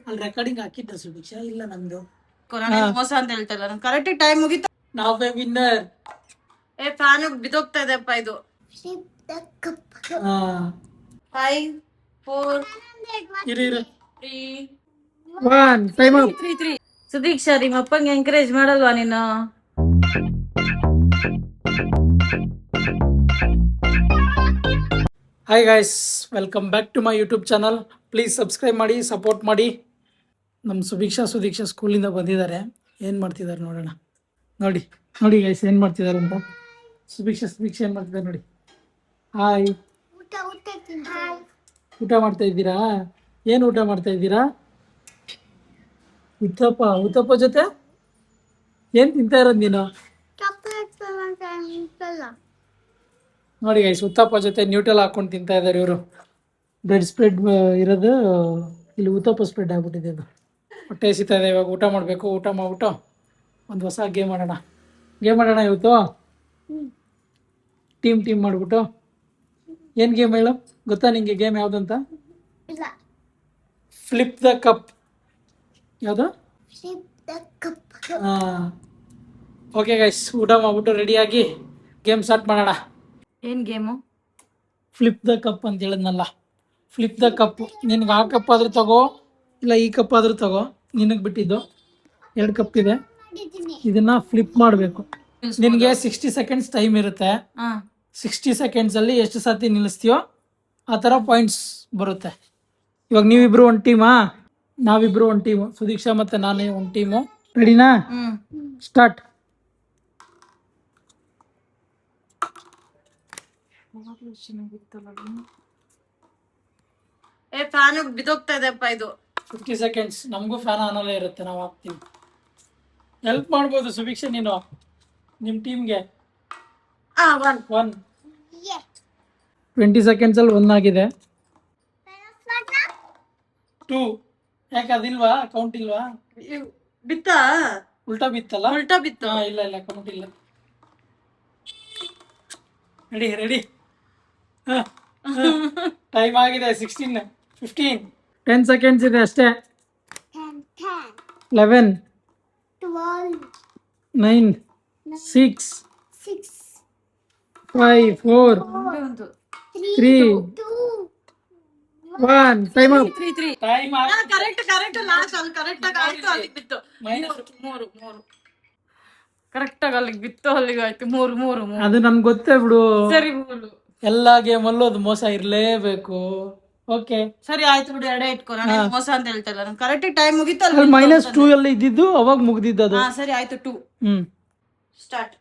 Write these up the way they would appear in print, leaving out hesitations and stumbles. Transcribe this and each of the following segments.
ಅಲ್ಲಿ ರೆಕಾರ್ಡಿಂಗ್ ಹಾಕಿದ್ದ ಸುಭಿಕ್ಷಾ ಇಲ್ಲ ನಮ್ದು ಮೋಸ ಅಂತ ಹೇಳ್ತಲ್ಲ ನನ್ ಕರೆಕ್ಟ್ ಟೈಮ್ ಮುಗಿತ. ನಾವೇ ವಿನ್ನರ್. ಫ್ಯಾನ್ ಬಿದೋಗ್ತಾ ಇದೆಪ್ಪ ಇದು. 5 4 ಇರು 3 1 ಟೈಮ್ ಅಪ್. 3 ಸುದೀಕ್ಷಾ ನಿಮ್ಮ ಅಪ್ಪಂಗೆ ಎಂಕರೇಜ್ ಮಾಡಲ್ವಾ ನೀನು? Hi guys, welcome back to my YouTube channel. Please subscribe ಮಾಡಿ, ಸಪೋರ್ಟ್ ಸುದೀಕ್ಷಾ ಸ್ಕೂಲಿಂದ ಬಂದಿದ್ದಾರೆ. ಏನು ಮಾಡ್ತಿದ್ದಾರೆ ನೋಡೋಣ. ನೋಡಿ ಗೈಸ್ ಏನು ಮಾಡ್ತಿದ್ದಾರೆ ಅಂತ. ಸುದೀಕ್ಷಾ ಏನು ಮಾಡ್ತಿದ್ದಾರೆ ನೋಡಿ. ಹಾಯ್, ಊಟ ಮಾಡ್ತಾ ಇದ್ದೀರಾ? ಏನು ಊಟ ಮಾಡ್ತಾ ಇದ್ದೀರಾ? ಉತ್ತಪ್ಪ ಜೊತೆ ಏನು ತಿಂತಾ ಇರೋದು ನೀನು? ನೋಡಿ ಗೈಸ್, ಉತ್ತಪ್ಪ ಜೊತೆ ನ್ಯೂಟೆಲ್ ಹಾಕೊಂಡು ತಿಂತಾ ಇದ್ದಾರೆ ಇವರು. ಬ್ರೆಡ್ ಸ್ಪ್ರೆಡ್ ಇರೋದು ಇಲ್ಲಿ ಉತ್ತಪ್ಪ ಸ್ಪ್ರೆಡ್ ಆಗ್ಬಿಟ್ಟಿದೆ. ಅದು ಹೊಟ್ಟೆ ಹಸಿತಾ ಇದೆ. ಇವಾಗ ಊಟ ಮಾಡಬೇಕು. ಊಟ ಮಾಡ್ಬಿಟ್ಟು ಒಂದು ಹೊಸ ಗೇಮ್ ಆಡೋಣ ಇವತ್ತು. ಟೀಮ್ ಮಾಡಿಬಿಟ್ಟು. ಏನು ಗೇಮ್ ಹೇಳು? ಗೊತ್ತಾ ನಿಂಗೆ ಗೇಮ್ ಯಾವುದಂತ? Flip the cup. ಯಾವುದು? ಹಾಂ, ಓಕೆ ಗೈಸ್, ಊಟ ಮಾಡ್ಬಿಟ್ಟು ರೆಡಿಯಾಗಿ ಗೇಮ್ ಸ್ಟಾರ್ಟ್ ಮಾಡೋಣ. ಏನ್ ಗೇಮು? ಫ್ಲಿಪ್ ದ ಕಪ್ ಅಂತ ಹೇಳಿದ್ನಲ್ಲ. Flip the cup. ನಿನ್ಗೆ ಆ ಕಪ್ ಆದ್ರೂ ತಗೋ, ಇಲ್ಲ ಈ ಕಪ್ ಆದ್ರೂ ತಗೋ. ನಿನಗೆ ಬಿಟ್ಟಿದ್ದು 2 ಕಪ್ ಇದೆ. ಇದನ್ನ ಫ್ಲಿಪ್ ಮಾಡಬೇಕು. ನಿನಗೆ 60 ಸೆಕೆಂಡ್ಸ್ ಟೈಮ್ ಇರುತ್ತೆ. 60 ಸೆಕೆಂಡ್ಸಲ್ಲಿ ಎಷ್ಟು ಸತಿ ನಿಲ್ಲಿಸ್ತೀಯೋ ಆ ಥರ ಪಾಯಿಂಟ್ಸ್ ಬರುತ್ತೆ. ಇವಾಗ ನೀವಿಬ್ರು ಒಂದು ಟೀಮಾ? ನಾವಿಬ್ರು ಒಂದು ಟೀಮು. ಸುದೀಕ್ಷಾ ಮತ್ತು ನಾನೇ ಒಂದು ಟೀಮು. ರೆಡಿನಾ? ಸ್ಟಾರ್ಟ್. ಫ್ಯಾನ್ ಬಿದೋಗ್ತಾ ಇದೆಪ್ಪ ಇದು. 50 ಸೆಕೆಂಡ್ಸ್. ನಮಗೂ ಫ್ಯಾನ್ ಆನಲ್ಲೇ ಇರುತ್ತೆ, ನಾವು ಹಾಕ್ತೀವಿ. ಹೆಲ್ಪ್ ಮಾಡ್ಬೋದು ಸುಭಿಕ್ಷಾ ನೀನು ನಿಮ್ಮ ಟೀಮ್ಗೆ. 20 ಸೆಕೆಂಡ್ಸಲ್ಲಿ 1 ಆಗಿದೆ. 2. ಯಾಕೆ ಅದಿಲ್ವಾ? ಕೌಂಟ್ ಇಲ್ವಾ? ಬಿತ್ತಾ? ಉಲ್ಟಾ ಬಿತ್ತಲ್ಲ? ಉಲ್ಟಾ ಬಿತ್ತು. ಇಲ್ಲ ಕೌಂಟ್ ಇಲ್ಲ. ರೆಡಿ. ಟೈಮ್ ಆಗಿದೆ. 16 15 10 ಸೆಕೆಂಡ್ಸ್ ಇದೆ ಅಷ್ಟೇ. 11 9 6 5 4 3 1 time up. Time correct last ಅಲ್ಲಿ ಕರೆಕ್ಟ್ ಆಗಿ ಆಯ್ತು. ಅಲ್ಲಿಗೆ ಬಿತ್ತು. ಮೂರು ಕರೆಕ್ಟ್ ಆಗಿ ಅಲ್ಲಿಗೆ ಬಿತ್ತು. ಅಲ್ಲಿಗೆ ಆಯ್ತು. ಮೂರು ಅದು ನನ್ಗೆ ಗೊತ್ತೇ ಬಿಡು. ಸರಿ, 3 ಎಲ್ಲಾ ಗೇಮಲ್ಲೂ ಅದು ಮೋಸ ಇರ್ಲೇಬೇಕು. ಓಕೆ ಸರಿ ಆಯ್ತು ಬಿಡು. ಎಡೆ ಇಟ್ಕೊ. ನಾನು ಮೋಸ ಅಂತ ಹೇಳ್ತಲ್ಲ. ನಾನು ಕರೆಕ್ಟ್ ಟೈಮ್ ಮುಗಿತು. ಅಲ್ಲಿ -2 ಅಲ್ಲಿ ಇದ್ದಿದ್ದು ಅವಾಗ ಮುಗ್ದಿದ್ದು ಅದು. ಸರಿ ಆಯ್ತು. 2 ಸ್ಟಾರ್ಟ್.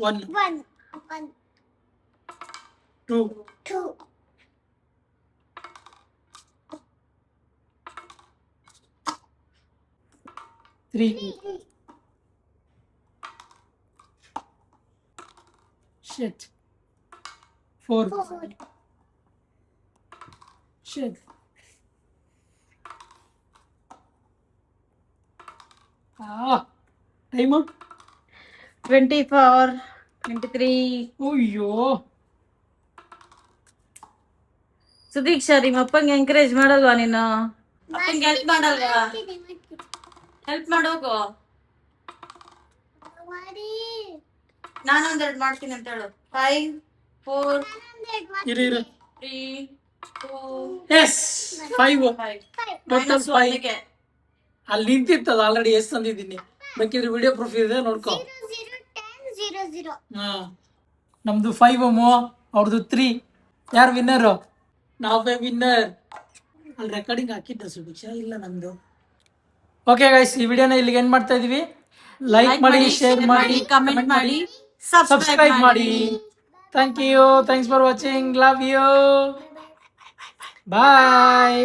1 2 3 shit 4 shit 24 23 ಅಯ್ಯೋ ಸುದೀಕ್ಷಾ ನಿಮ್ಮ ಅಪ್ಪಂಗೆ ಎಂಕರೇಜ್ ಮಾಡಲ್ವಾ ನೀನು? ಅಪ್ಪಂಗೆ ಹೆಲ್ಪ್ ಮಾಡಲ್ವಾ? ಹೆಲ್ಪ್ ಮಾಡೋಗು. ನಾನೊಂದೆರಡು ಮಾಡ್ತೀನಿ ಅಂತ ಹೇಳು. 5 4 ಇರು 3 2 ಎಸ್ 5 ಟೋಟಲ್ 5. -1 ಅಲ್ಲಿ ನಿಂತಿತ್ತದ ಆಲ್ರೆಡಿ. ಎಷ್ಟು ತಂದಿದ್ದೀನಿ ಬೇಕಿದ್ರೆ ವಿಡಿಯೋ ಪ್ರೂಫ್ ಇದೆ ನೋಡ್ಕೊ. ನಮ್ದು 5 ಅವ್ರದ್ದು 3. ಯಾರು ವಿನ್ನರು? ನಾವೇ ವಿನ್ನರ್. ಅಲ್ಲಿ ರೆಕಾರ್ಡಿಂಗ್ ಹಾಕಿದ್ದ ಸುಭಿಕ್ಷಾ ಇಲ್ಲ ನಮ್ದು. ಓಕೆ ಗೈಸ್, ಈ ವಿಡಿಯೋನ ಇಲ್ಲಿಗೆ ಎಂಡ್ ಮಾಡ್ತಾ ಇದೀವಿ. ಲೈಕ್ ಮಾಡಿ, ಶೇರ್ ಮಾಡಿ, ಕಮೆಂಟ್ ಮಾಡಿ, ಸಬ್ಸ್ಕ್ರೈಬ್ ಮಾಡಿ. Thank you. Thanks for watching. Love you. Bye.